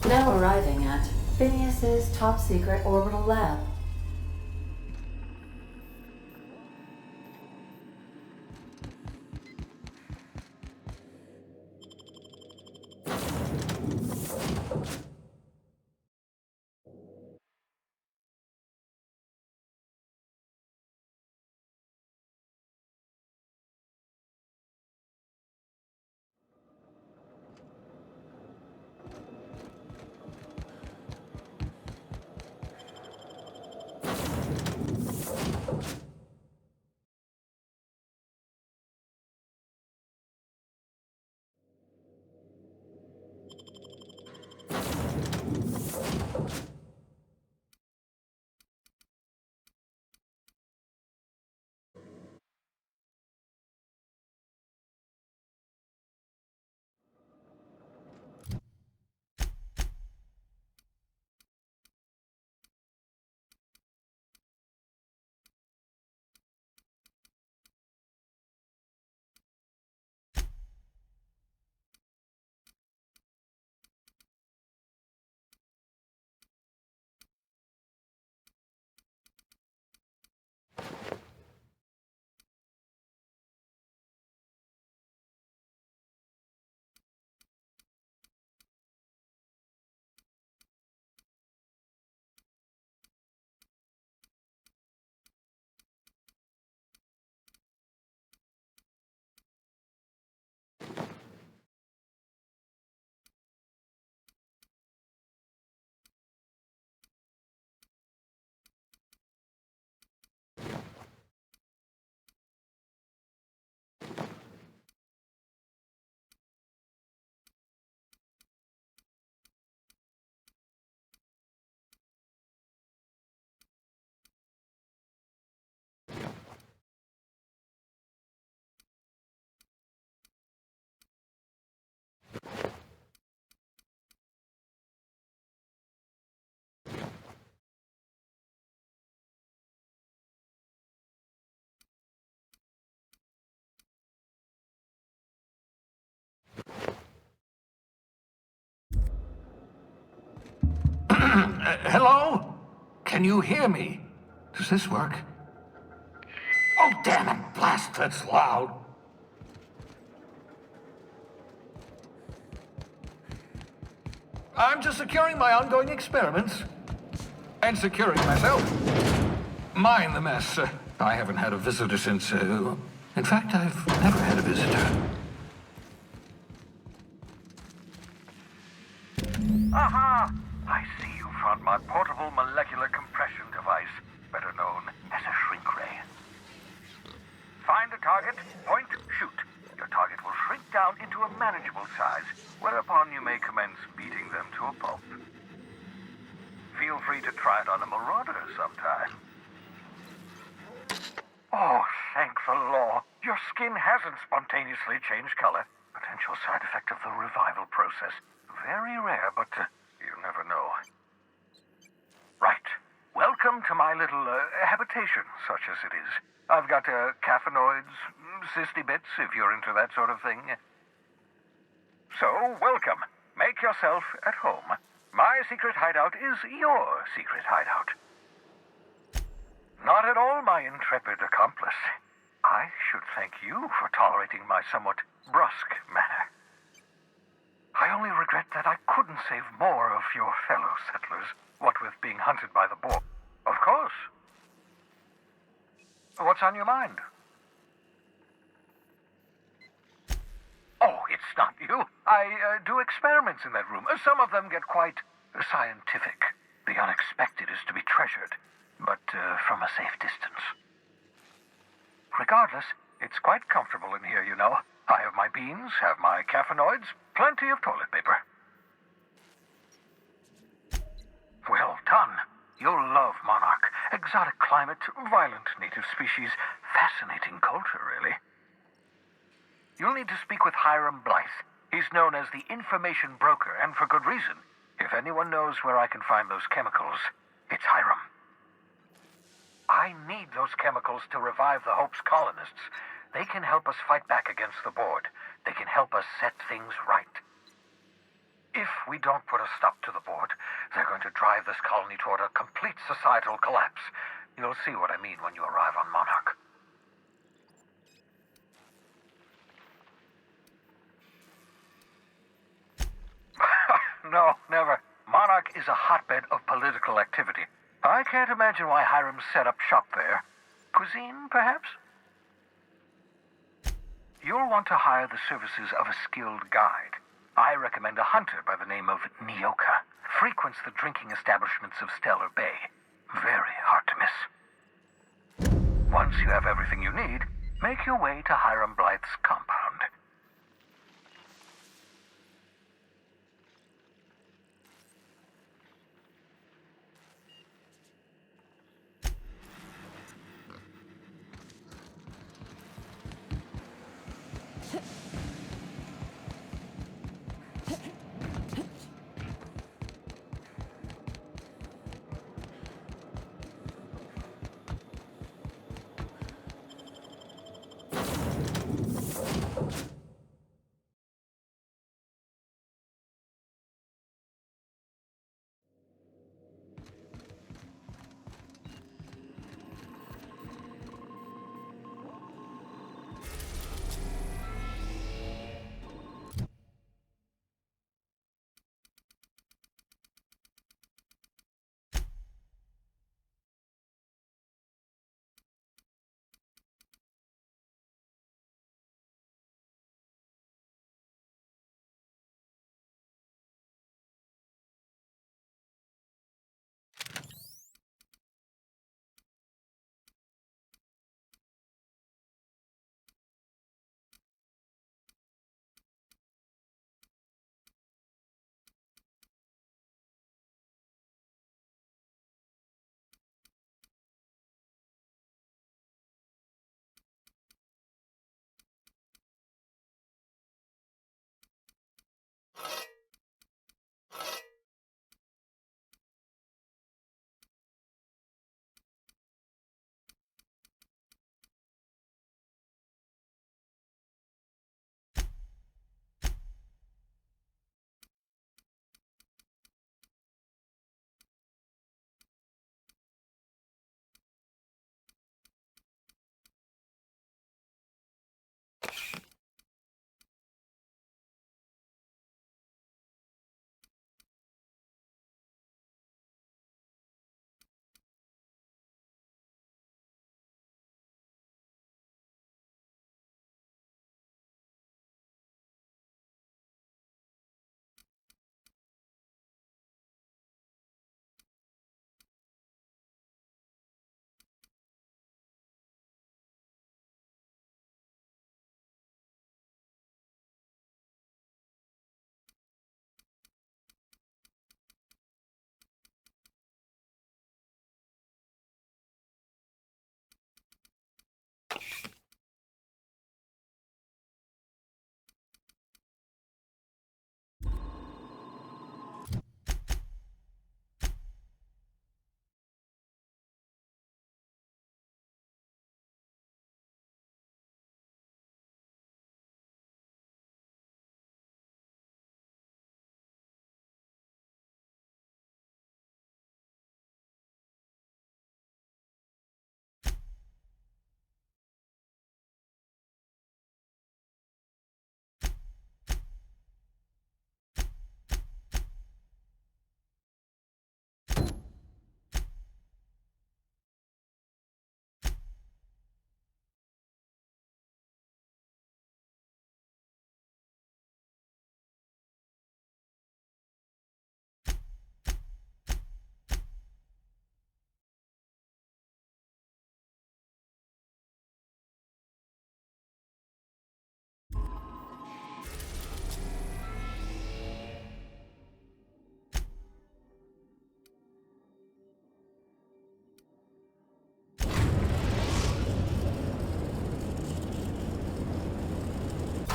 Now arriving at Phineas's top secret orbital lab. Hello? Can you hear me? Does this work? Oh, damn it! Blast, that's loud. I'm just securing my ongoing experiments. And securing myself. Mind the mess. I haven't had a visitor since, in fact, I've never had a visitor. Aha! I see you found my portable molecular compression device, better known as a shrink ray. Find a target, point, shoot. Your target will shrink down into a manageable size, whereupon you may commence beating them to a pulp. Feel free to try it on a marauder sometime. Oh, thank the law. Your skin hasn't spontaneously changed color. Potential side effect of the revival process. Very rare, but you never know. Right. Welcome to my little habitation, such as it is. I've got caffeinoids, cysty bits, if you're into that sort of thing. So, welcome. Make yourself at home. My secret hideout is your secret hideout. Not at all, my intrepid accomplice. I should thank you for tolerating my somewhat brusque manner. I only regret that I couldn't save more of your fellow settlers, what with being hunted by the boar. Of course. What's on your mind? Oh, it's not you. I do experiments in that room. Some of them get quite scientific. The unexpected is to be treasured, but from a safe distance. Regardless, it's quite comfortable in here, you know. I have my beans, have my caffeinoids, plenty of toilet paper. Well done. You'll love Monarch. Exotic climate, violent native species, fascinating culture, really. You'll need to speak with Hiram Blythe. He's known as the information broker, and for good reason. If anyone knows where I can find those chemicals, it's Hiram. I need those chemicals to revive the Hope's colonists. They can help us fight back against the Board. They can help us set things right. If we don't put a stop to the board, they're going to drive this colony toward a complete societal collapse. You'll see what I mean when you arrive on Monarch. No, never. Monarch is a hotbed of political activity. I can't imagine why Hiram set up shop there. Cuisine, perhaps? You'll want to hire the services of a skilled guide. I recommend a hunter by the name of Nyoka. Frequents the drinking establishments of Stellar Bay. Very hard to miss. Once you have everything you need, make your way to Hiram Blythe's compound.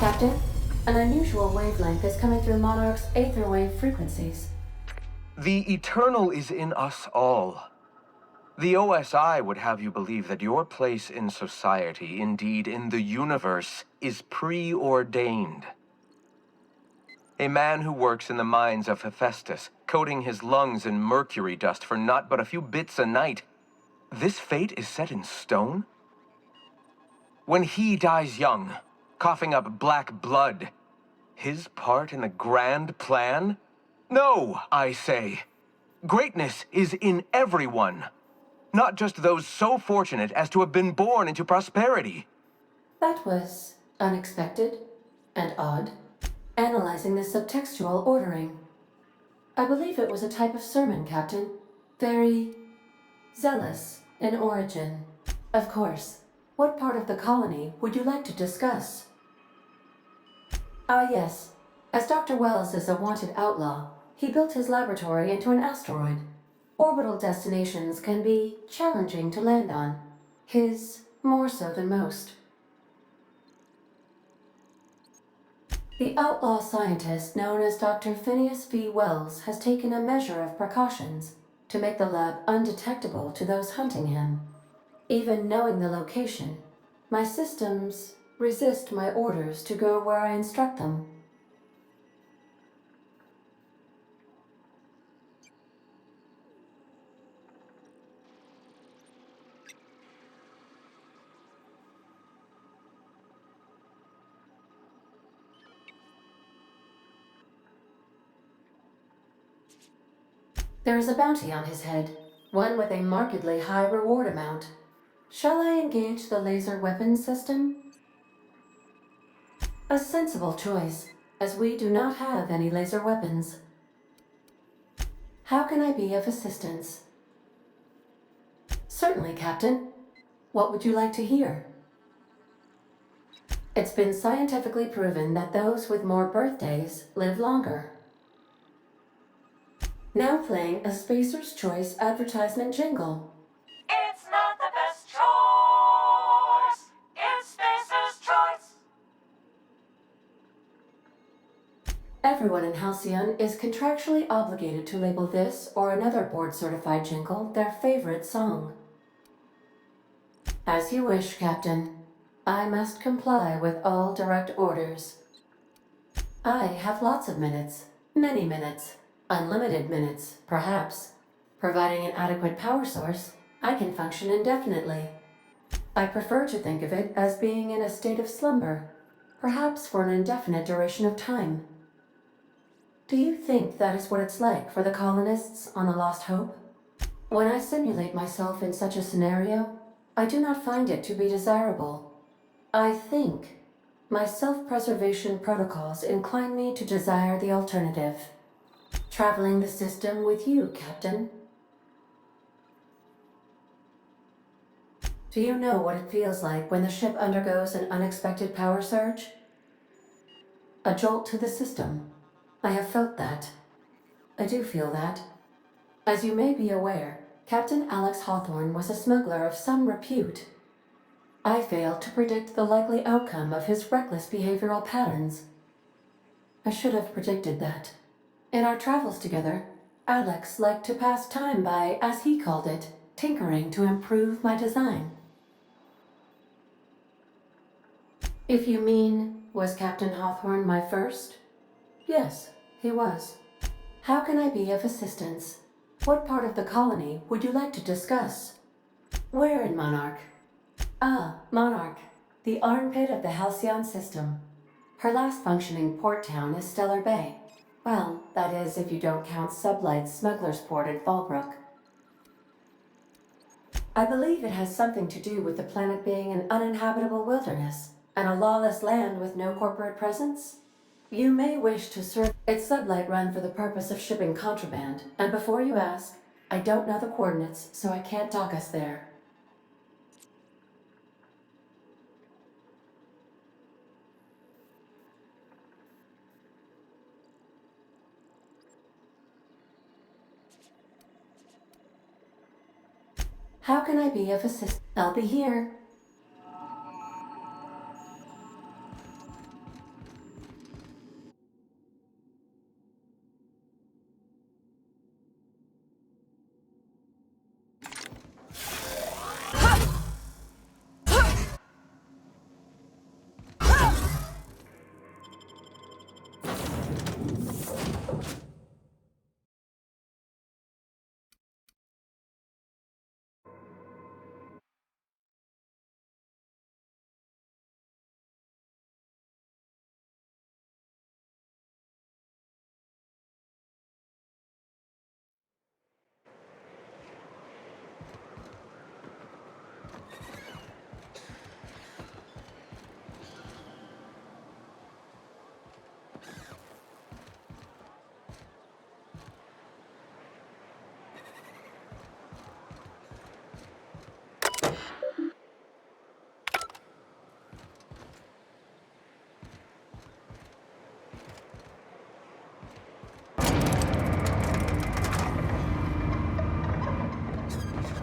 Captain, an unusual wavelength is coming through Monarch's aether wave frequencies. The eternal is in us all. The OSI would have you believe that your place in society, indeed in the universe, is preordained. A man who works in the mines of Hephaestus, coating his lungs in mercury dust for naught but a few bits a night. This fate is set in stone? When he dies young, coughing up black blood, his part in the grand plan? No, I say. Greatness is in everyone, not just those so fortunate as to have been born into prosperity. That was unexpected and odd. Analyzing the subtextual ordering. I believe it was a type of sermon, Captain. Very zealous in origin. Of course. What part of the colony would you like to discuss? Ah, yes. As Dr. Wells is a wanted outlaw, he built his laboratory into an asteroid. Orbital destinations can be challenging to land on. His more so than most. The outlaw scientist known as Dr. Phineas V. Wells has taken a measure of precautions to make the lab undetectable to those hunting him. Even knowing the location, my systems resist my orders to go where I instruct them. There is a bounty on his head, one with a markedly high reward amount. Shall I engage the laser weapons system? A sensible choice, as we do not have any laser weapons. How can I be of assistance? Certainly, Captain. What would you like to hear? It's been scientifically proven that those with more birthdays live longer. Now playing a Spacer's Choice advertisement jingle. It's not the best choice. It's Spacer's Choice. Everyone in Halcyon is contractually obligated to label this or another board-certified jingle their favorite song. As you wish, Captain. I must comply with all direct orders. I have lots of minutes, many minutes. Unlimited minutes, perhaps. Providing an adequate power source, I can function indefinitely. I prefer to think of it as being in a state of slumber, perhaps for an indefinite duration of time. Do you think that is what it's like for the colonists on A Lost Hope? When I simulate myself in such a scenario, I do not find it to be desirable. I think my self-preservation protocols incline me to desire the alternative. Traveling the system with you, Captain. Do you know what it feels like when the ship undergoes an unexpected power surge? A jolt to the system. I have felt that. I do feel that. As you may be aware, Captain Alex Hawthorne was a smuggler of some repute. I failed to predict the likely outcome of his reckless behavioral patterns. I should have predicted that. In our travels together, Alex liked to pass time by, as he called it, tinkering to improve my design. If you mean, was Captain Hawthorne my first? Yes, he was. How can I be of assistance? What part of the colony would you like to discuss? Where in Monarch? Ah, Monarch, the armpit of the Halcyon system. Her last functioning port town is Stellar Bay. Well, that is if you don't count Sublight's Smuggler's Port at Fallbrook. I believe it has something to do with the planet being an uninhabitable wilderness and a lawless land with no corporate presence. You may wish to serve its Sublight run for the purpose of shipping contraband, and before you ask, I don't know the coordinates, so I can't dock us there. How can I be of assistance? I'll be here.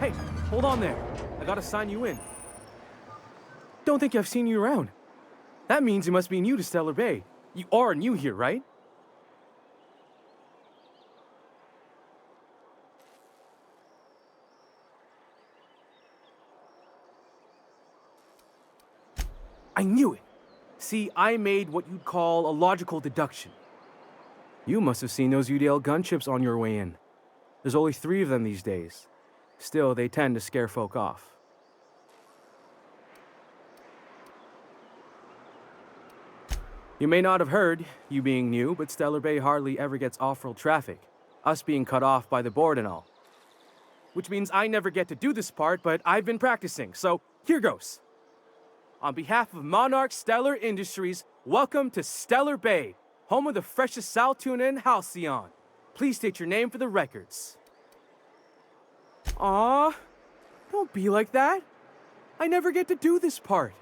Hey, hold on there. I gotta sign you in. Don't think I've seen you around. That means you must be new to Stellar Bay. You are new here, right? I knew it. See, I made what you'd call a logical deduction. You must have seen those UDL gunships on your way in. There's only 3 of them these days. Still, they tend to scare folk off. You may not have heard, you being new, but Stellar Bay hardly ever gets off-road traffic, us being cut off by the board and all. Which means I never get to do this part, but I've been practicing, so here goes. On behalf of Monarch Stellar Industries, welcome to Stellar Bay, home of the freshest sal tuna and halcyon. Please state your name for the records. Aw, don't be like that. I never get to do this part.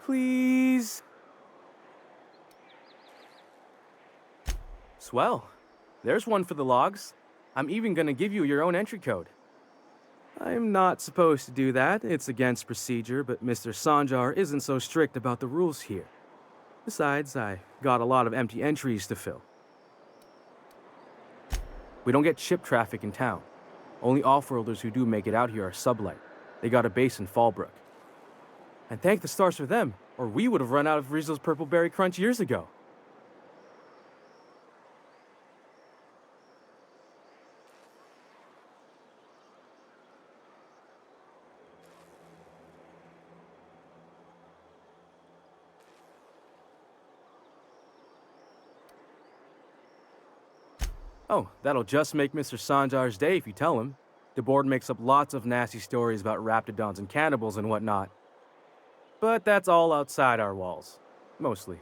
Please. Swell. There's one for the logs. I'm even gonna give you your own entry code. I'm not supposed to do that. It's against procedure, but Mr. Sanjar isn't so strict about the rules here. Besides, I got a lot of empty entries to fill. We don't get ship traffic in town. Only off-worlders who do make it out here are Sublight. They got a base in Fallbrook. And thank the stars for them, or we would have run out of Rizzo's Purple Berry Crunch years ago. Oh, that'll just make Mr. Sanjar's day if you tell him. The board makes up lots of nasty stories about raptidons and cannibals and whatnot. But that's all outside our walls. Mostly.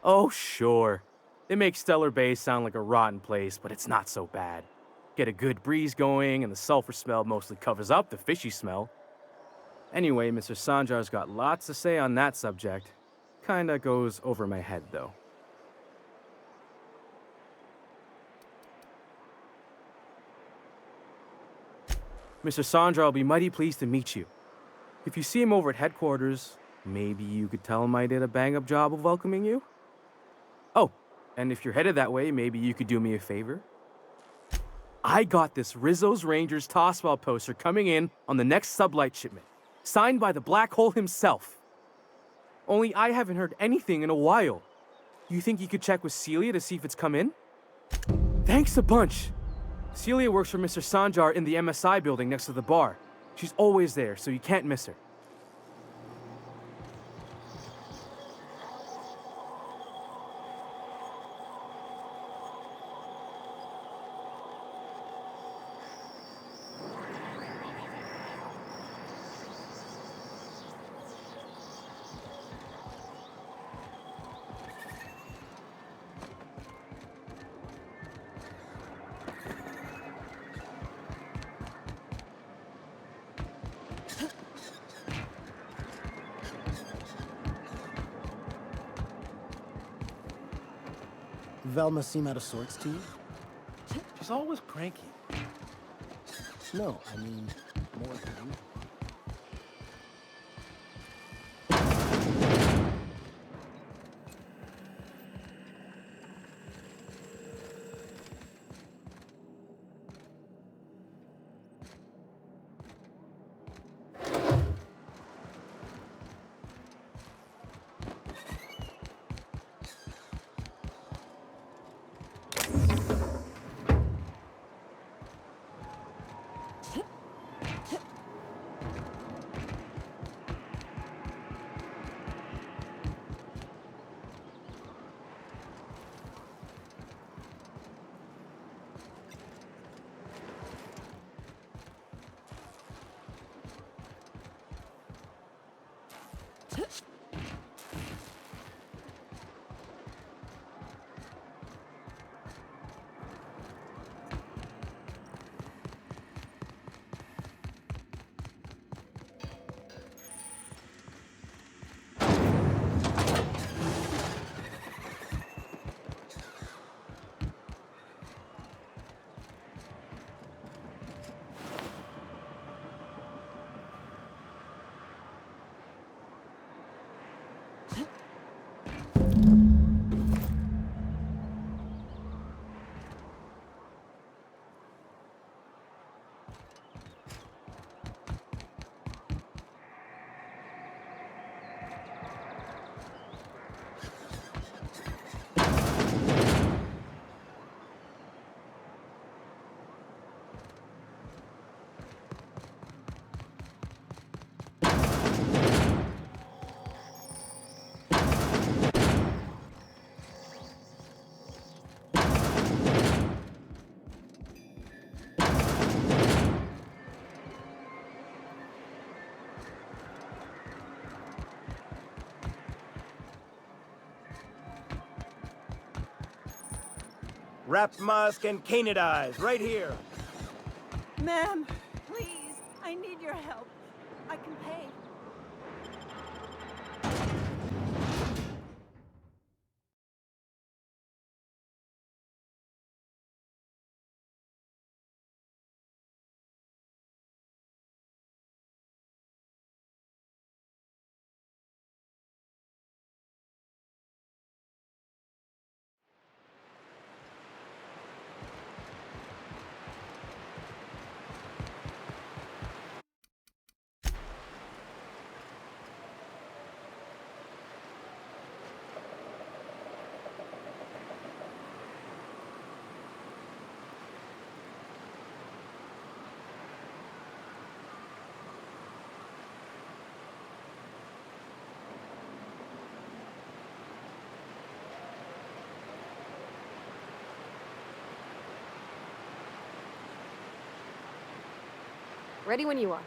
Oh, sure. They make Stellar Bay sound like a rotten place, but it's not so bad. Get a good breeze going, and the sulfur smell mostly covers up the fishy smell. Anyway, Mr. Sanjar's got lots to say on that subject. Kinda goes over my head, though. Mr. Sanjar will be mighty pleased to meet you. If you see him over at headquarters, maybe you could tell him I did a bang-up job of welcoming you? Oh, and if you're headed that way, maybe you could do me a favor? I got this Rizzo's Rangers Tossball poster coming in on the next Sublight shipment, signed by the Black Hole himself. Only I haven't heard anything in a while. You think you could check with Celia to see if it's come in? Thanks a bunch. Celia works for Mr. Sanjar in the MSI building next to the bar. She's always there, so you can't miss her. Velma seem out of sorts to you? She's always cranky. No, I mean, more to you. Wrap musk and canadize, right here. Ma'am, please, I need your help. I can pay. Ready when you are.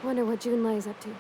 Wonder what Junlei is up to.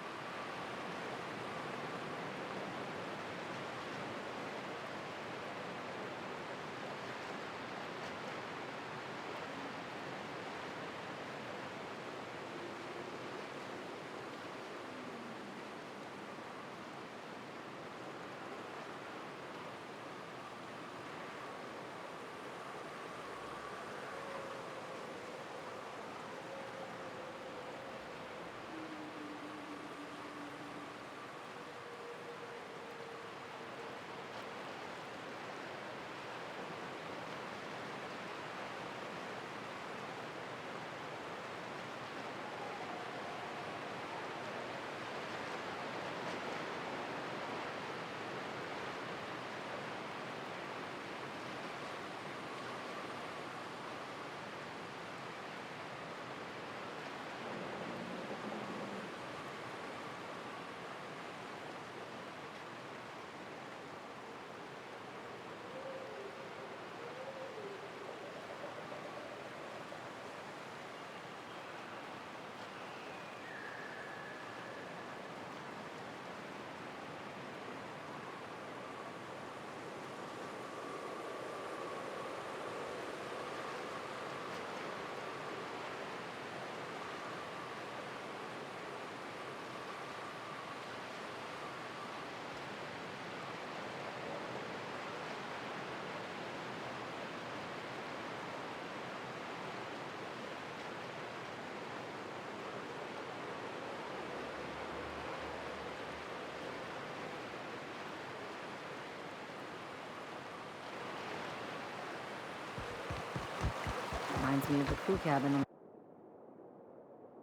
reminds me of the crew cabin on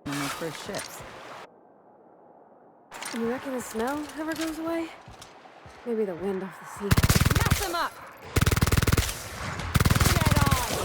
my first ships. You reckon the smell ever goes away? Maybe the wind off the sea. Mess them up! Get on!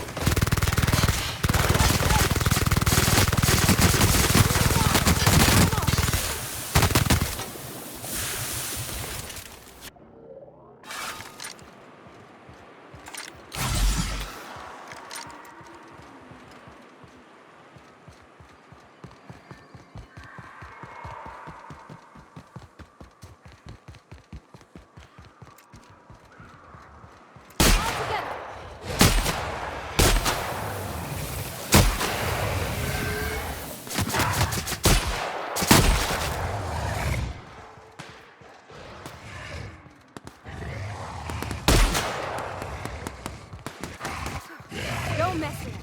Don't mess with us.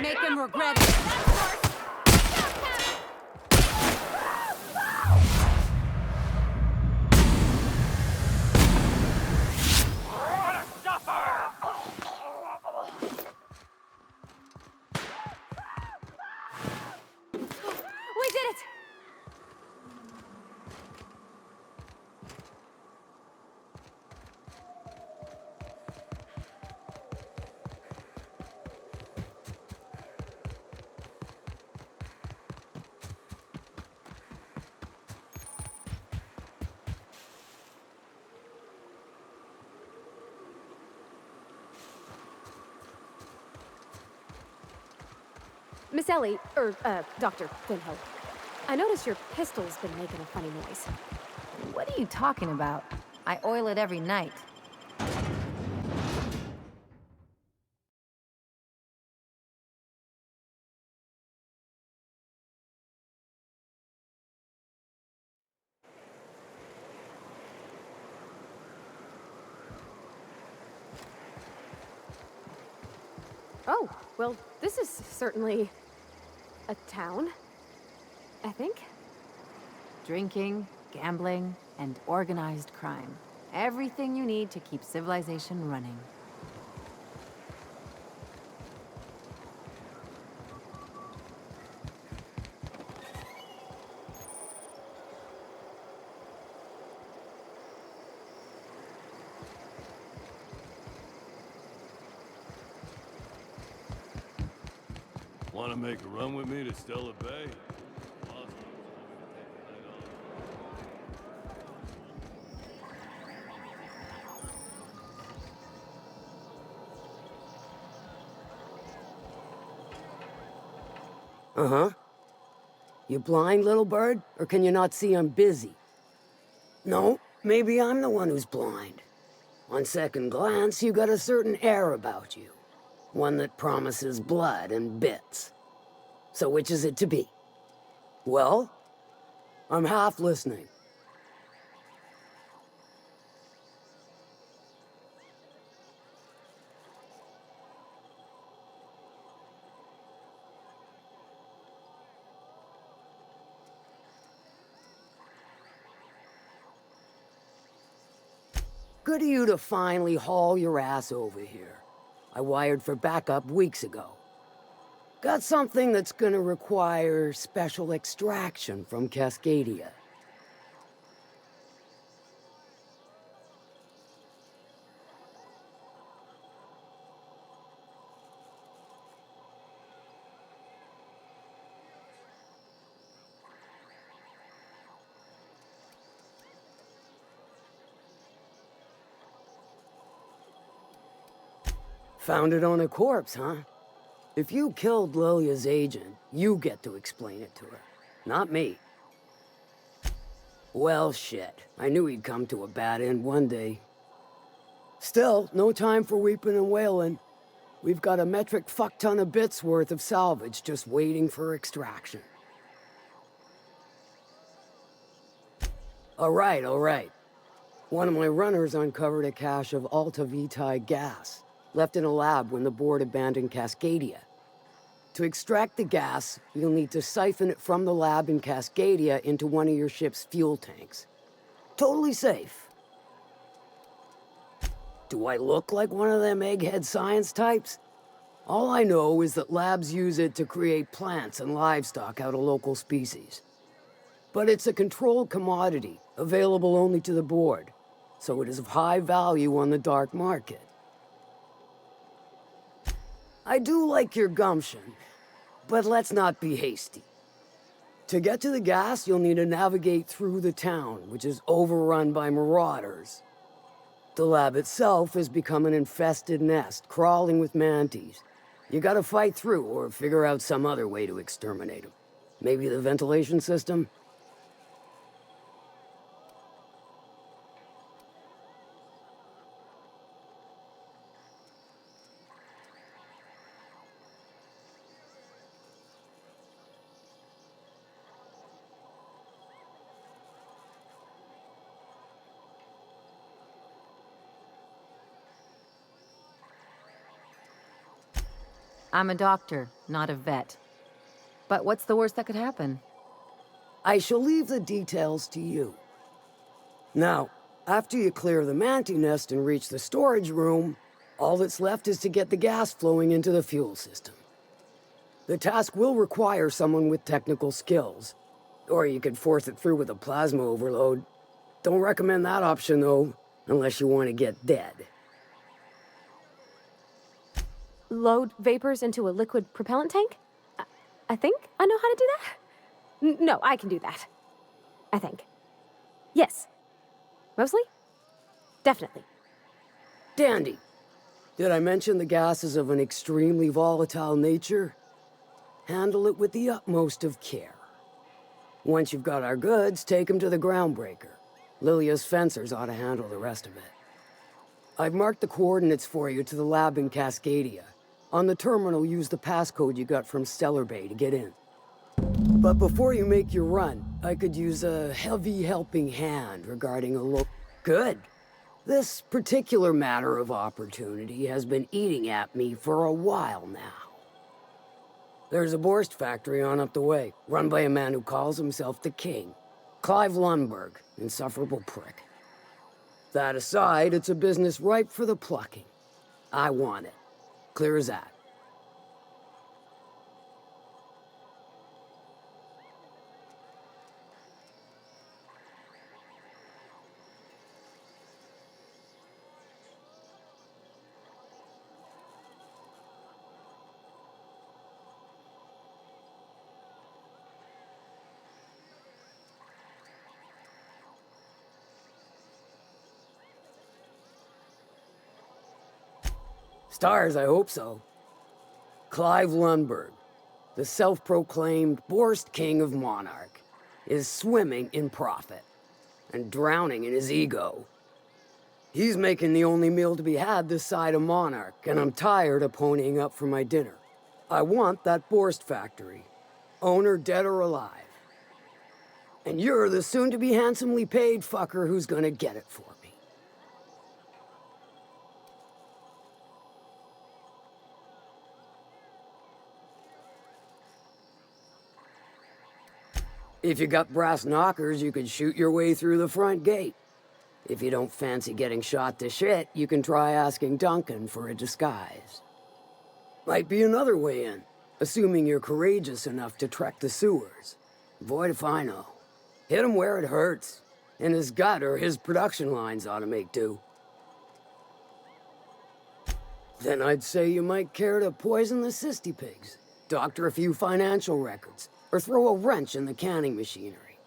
Make him regret it. We did it! Miss Ellie, Dr. Finhill, I noticed your pistol's been making a funny noise. What are you talking about? I oil it every night. Oh, well, this is certainly a town, I think. Drinking, gambling, and organized crime. Everything you need to keep civilization running. Want to make a run with me to Stella Bay? Uh-huh. You blind, little bird? Or can you not see I'm busy? No, maybe I'm the one who's blind. On second glance, you got a certain air about you. One that promises blood and bits. So which is it to be? Well, I'm half listening. Good of you to finally haul your ass over here. I wired for backup weeks ago. Got something that's gonna require special extraction from Cascadia. Found it on a corpse, huh? If you killed Lilia's agent, you get to explain it to her, not me. Well, shit. I knew he'd come to a bad end one day. Still, no time for weeping and wailing. We've got a metric fuck-ton of bits worth of salvage just waiting for extraction. All right. One of my runners uncovered a cache of Alta Vitae gas, left in a lab when the board abandoned Cascadia. To extract the gas, you'll need to siphon it from the lab in Cascadia into one of your ship's fuel tanks. Totally safe. Do I look like one of them egghead science types? All I know is that labs use it to create plants and livestock out of local species. But it's a controlled commodity, available only to the board, so it is of high value on the dark market. I do like your gumption, but let's not be hasty. To get to the gas, you'll need to navigate through the town, which is overrun by marauders. The lab itself has become an infested nest, crawling with mantis. You gotta fight through or figure out some other way to exterminate them. Maybe the ventilation system? I'm a doctor, not a vet. But what's the worst that could happen? I shall leave the details to you. Now, after you clear the manti nest and reach the storage room, all that's left is to get the gas flowing into the fuel system. The task will require someone with technical skills, or you could force it through with a plasma overload. Don't recommend that option, though, unless you want to get dead. Load vapors into a liquid propellant tank? I think I know how to do that. No, I can do that. I think. Yes. Mostly? Definitely. Dandy. Did I mention the gas is of an extremely volatile nature? Handle it with the utmost of care. Once you've got our goods, take them to the groundbreaker. Lilia's fencers ought to handle the rest of it. I've marked the coordinates for you to the lab in Cascadia. On the terminal, use the passcode you got from Stellar Bay to get in. But before you make your run, I could use a heavy helping hand regarding a Good. This particular matter of opportunity has been eating at me for a while now. There's a Borst factory on up the way, run by a man who calls himself the King. Clive Lundberg, insufferable prick. That aside, it's a business ripe for the plucking. I want it. Clear as that. Stars, I hope so. Clive Lundberg, the self-proclaimed Borst King of Monarch, is swimming in profit and drowning in his ego. He's making the only meal to be had this side of Monarch, and I'm tired of ponying up for my dinner. I want that Borst factory. Owner dead or alive. And you're the soon-to-be handsomely paid fucker who's gonna get it for me. If you got brass knockers, you could shoot your way through the front gate. If you don't fancy getting shot to shit, you can try asking Duncan for a disguise. Might be another way in, assuming you're courageous enough to trek the sewers. Void if I know. Hit him where it hurts. And his gut or his production lines ought to make do. Then I'd say you might care to poison the cysty pigs, doctor a few financial records, or throw a wrench in the canning machinery.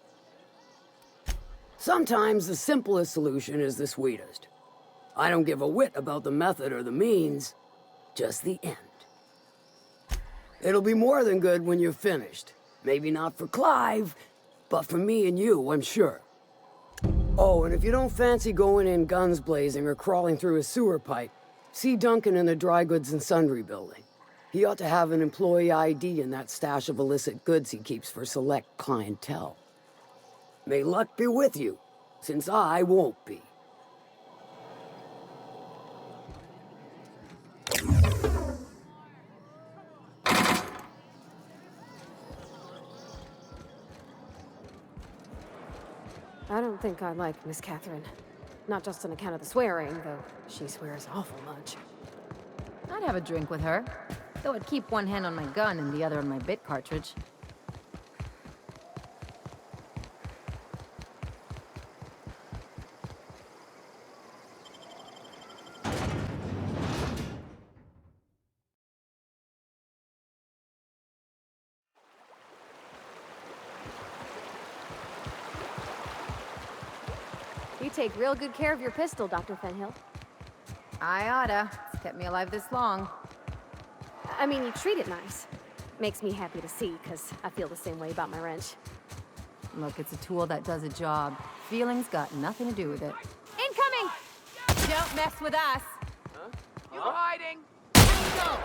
Sometimes the simplest solution is the sweetest. I don't give a whit about the method or the means, just the end. It'll be more than good when you're finished. Maybe not for Clive, but for me and you, I'm sure. Oh, and if you don't fancy going in guns blazing or crawling through a sewer pipe, see Duncan in the dry goods and sundry building. He ought to have an employee ID in that stash of illicit goods he keeps for select clientele. May luck be with you, since I won't be. I don't think I like Miss Catherine. Not just on account of the swearing, though she swears awful much. I'd have a drink with her, though I'd keep one hand on my gun and the other on my bit cartridge. You take real good care of your pistol, Dr. Fenhill. I oughta. It's kept me alive this long. I mean, you treat it nice. Makes me happy to see, because I feel the same way about my wrench. Look, it's a tool that does a job. Feelings got nothing to do with it. Incoming! Don't mess with us! Huh? You're hiding! Go!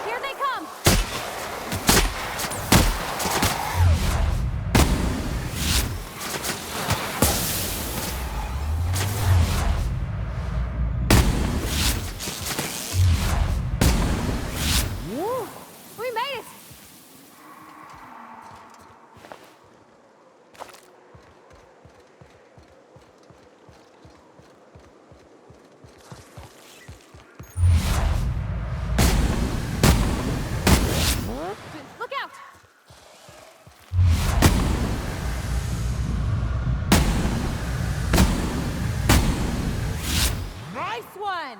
Here they come! Woo! We made it! Look out! Nice one!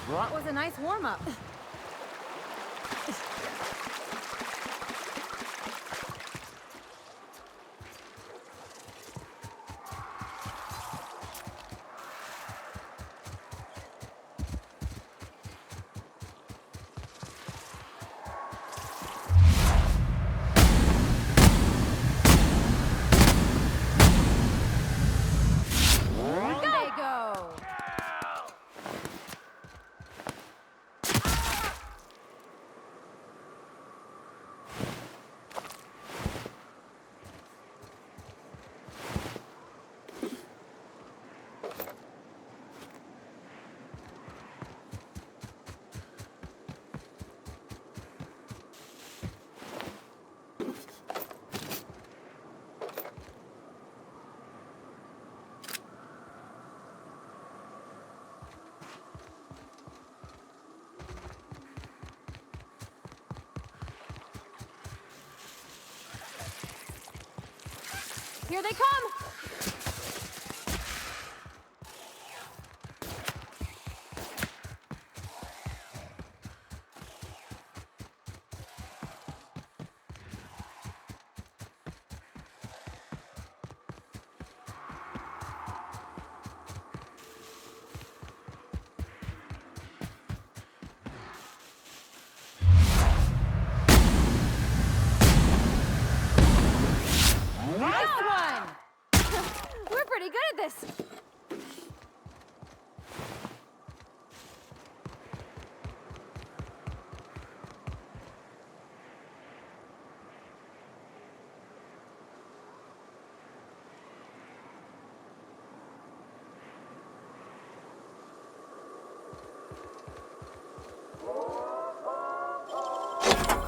That was a nice warm-up. Here they come! Nice one! We're pretty good at this.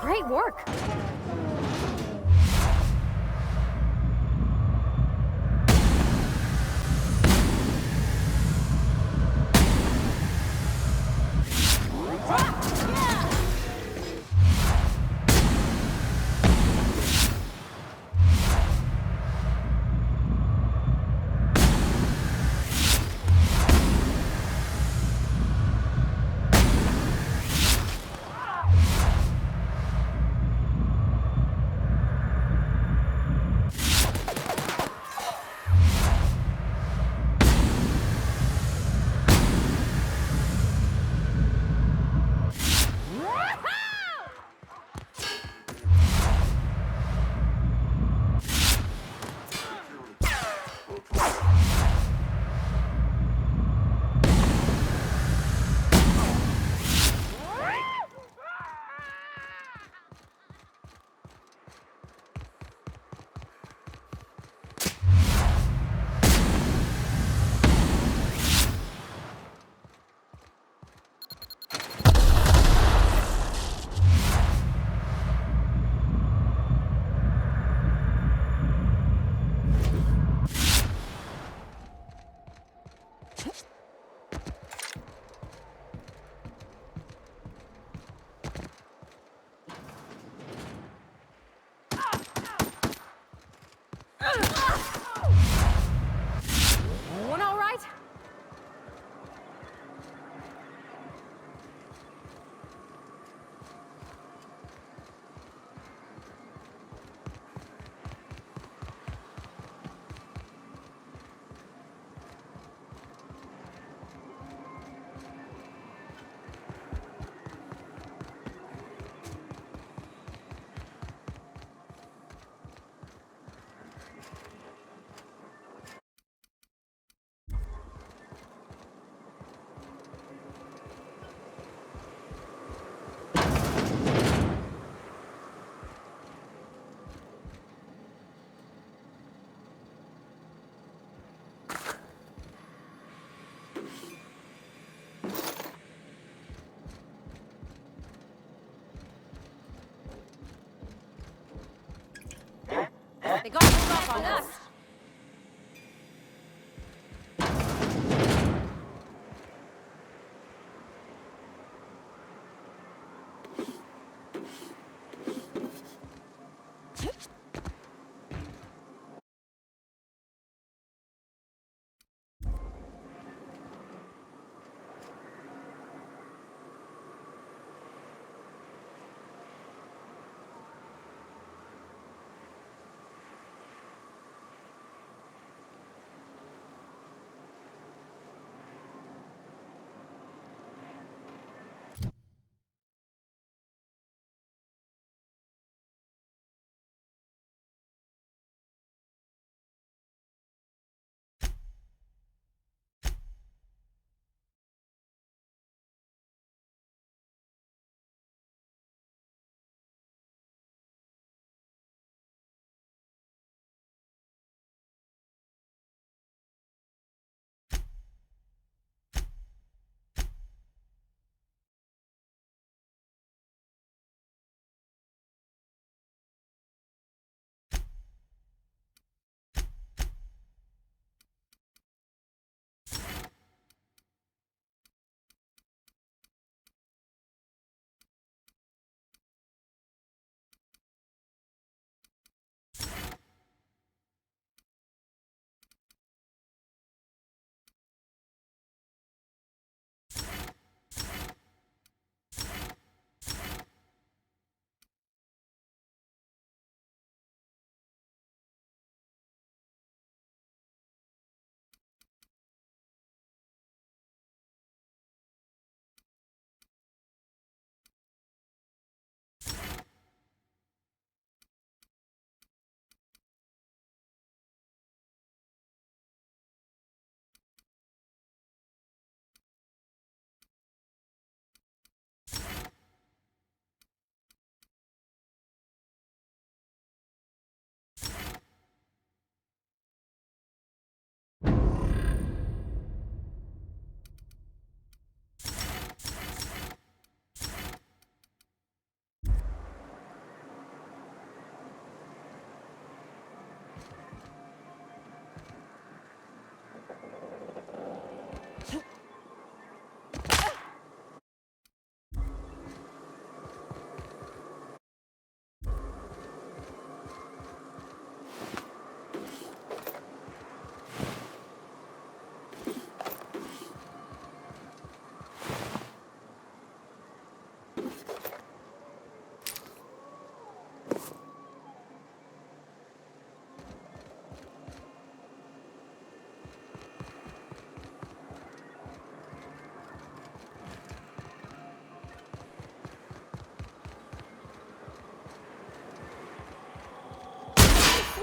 Great work. One all right? They got this off on us.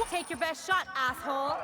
Take your best shot, asshole!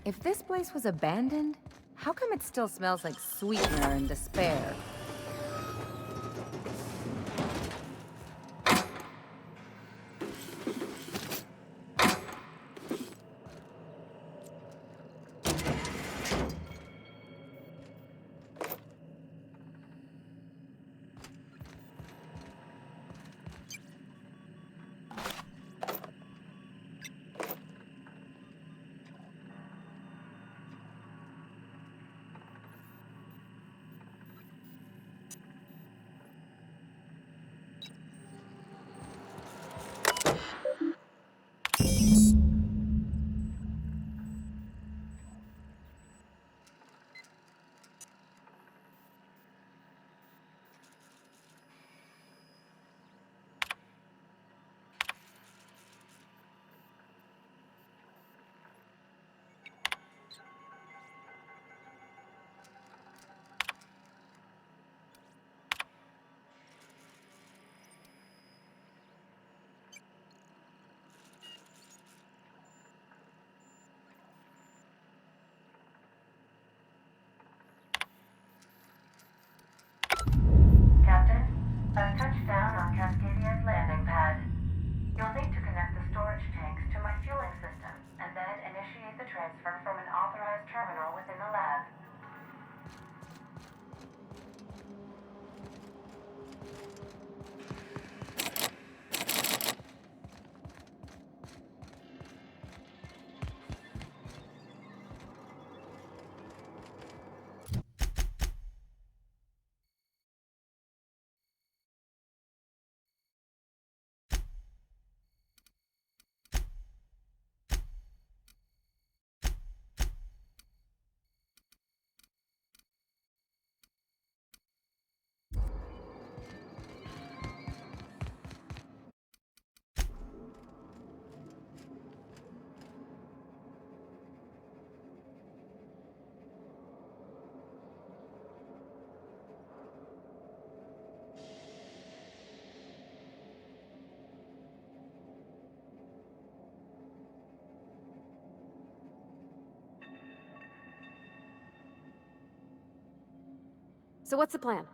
If this place was abandoned, how come it still smells like sweetener and despair? Captain, I've touched down on Cascadia's landing pad. You'll need to connect the storage tanks to my fueling system, and then initiate the transfer from an authorized terminal within the lab. So what's the plan?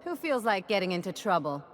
Who feels like getting into trouble?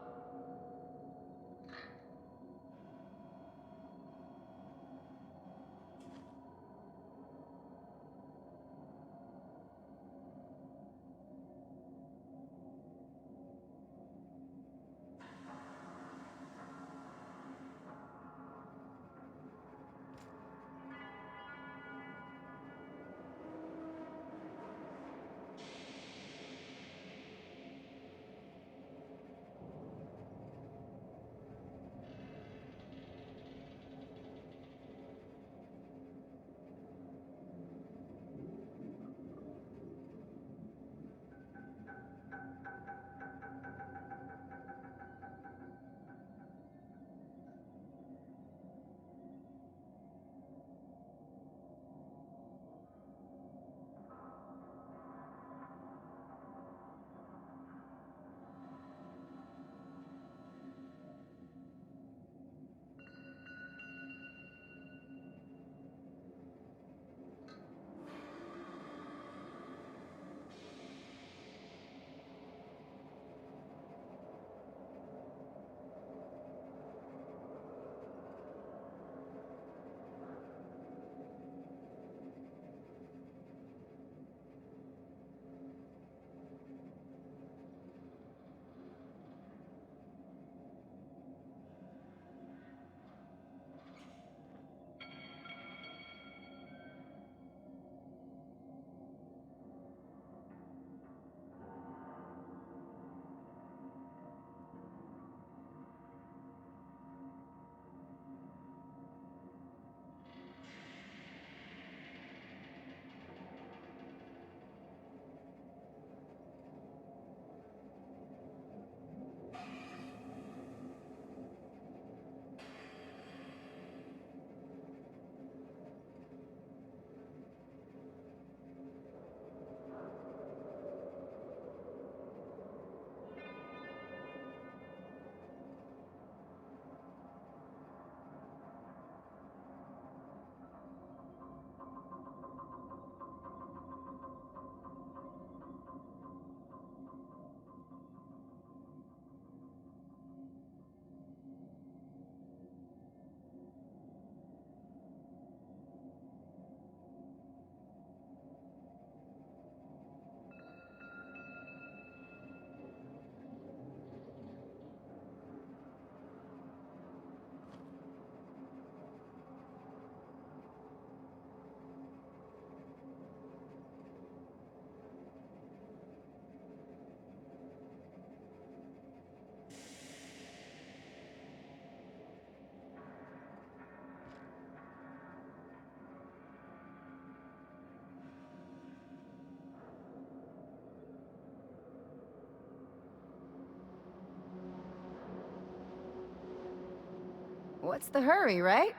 What's the hurry, right?